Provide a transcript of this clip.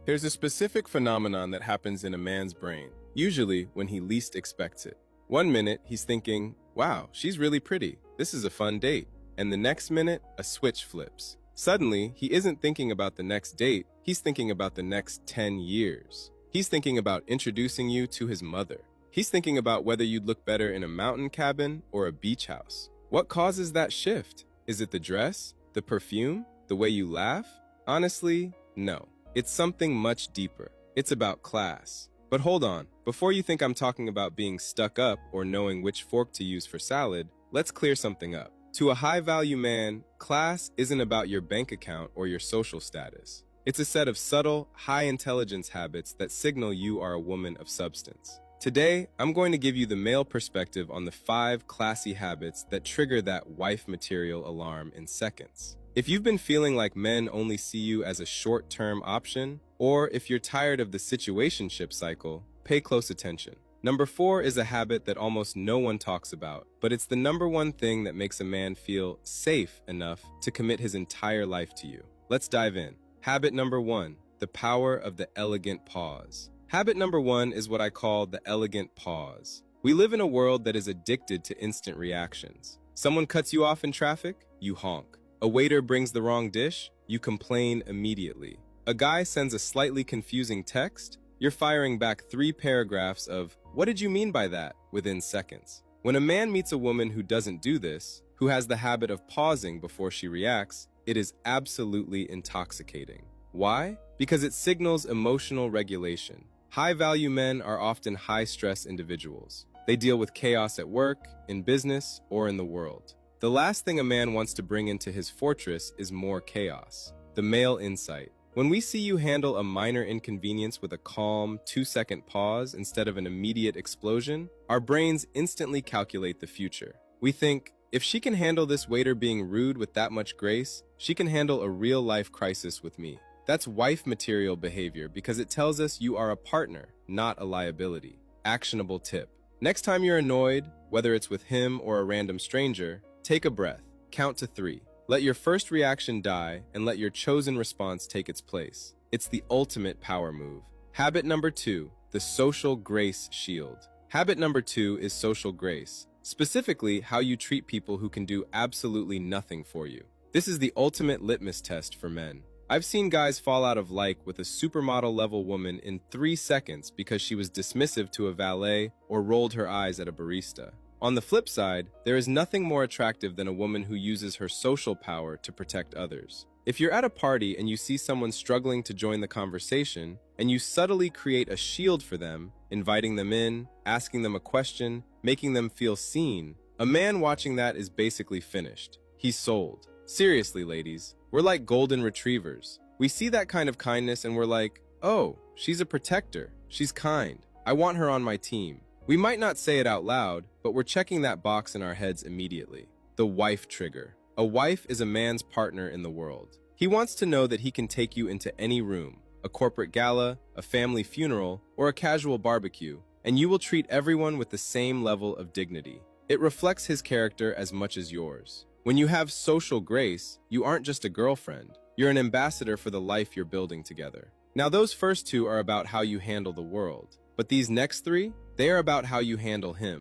There's a specific phenomenon that happens in a man's brain, usually when he least expects it. One minute, he's thinking, wow, she's really pretty. This is a fun date. And the next minute, a switch flips. Suddenly, he isn't thinking about the next date, he's thinking about the next 10 years. He's thinking about introducing you to his mother. He's thinking about whether you'd look better in a mountain cabin or a beach house. What causes that shift? Is it the dress? The perfume? The way you laugh? Honestly, no. It's something much deeper. It's about class. But hold on, before you think I'm talking about being stuck up or knowing which fork to use for salad, let's clear something up. To a high-value man, class isn't about your bank account or your social status. It's a set of subtle, high-intelligence habits that signal you are a woman of substance. Today, I'm going to give you the male perspective on the 5 classy habits that trigger that wife material alarm in seconds. If you've been feeling like men only see you as a short-term option, or if you're tired of the situationship cycle, pay close attention. Number 4 is a habit that almost no one talks about, but it's the number one thing that makes a man feel safe enough to commit his entire life to you. Let's dive in. Habit number 1, the power of the elegant pause. Habit number 1 is what I call the elegant pause. We live in a world that is addicted to instant reactions. Someone cuts you off in traffic, you honk. A waiter brings the wrong dish, you complain immediately. A guy sends a slightly confusing text, you're firing back 3 paragraphs of, "What did you mean by that?" within seconds. When a man meets a woman who doesn't do this, who has the habit of pausing before she reacts, it is absolutely intoxicating. Why? Because it signals emotional regulation. High-value men are often high-stress individuals. They deal with chaos at work, in business, or in the world. The last thing a man wants to bring into his fortress is more chaos. The male insight. When we see you handle a minor inconvenience with a calm, 2-second pause instead of an immediate explosion, our brains instantly calculate the future. We think, if she can handle this waiter being rude with that much grace, she can handle a real-life crisis with me. That's wife material behavior because it tells us you are a partner, not a liability. Actionable tip. Next time you're annoyed, whether it's with him or a random stranger, take a breath, count to 3. Let your first reaction die and let your chosen response take its place. It's the ultimate power move. Habit number 2, the social grace shield. Habit number 2 is social grace, specifically how you treat people who can do absolutely nothing for you. This is the ultimate litmus test for men. I've seen guys fall out of like with a supermodel-level woman in 3 seconds because she was dismissive to a valet or rolled her eyes at a barista. On the flip side, there is nothing more attractive than a woman who uses her social power to protect others. If you're at a party and you see someone struggling to join the conversation, and you subtly create a shield for them, inviting them in, asking them a question, making them feel seen, a man watching that is basically finished. He's sold. Seriously, ladies, we're like golden retrievers. We see that kind of kindness and we're like, oh, she's a protector. She's kind. I want her on my team. We might not say it out loud, but we're checking that box in our heads immediately. The wife trigger. A wife is a man's partner in the world. He wants to know that he can take you into any room, a corporate gala, a family funeral, or a casual barbecue, and you will treat everyone with the same level of dignity. It reflects his character as much as yours. When you have social grace, you aren't just a girlfriend. You're an ambassador for the life you're building together. Now, those first 2 are about how you handle the world, but these next 3, they are about how you handle him.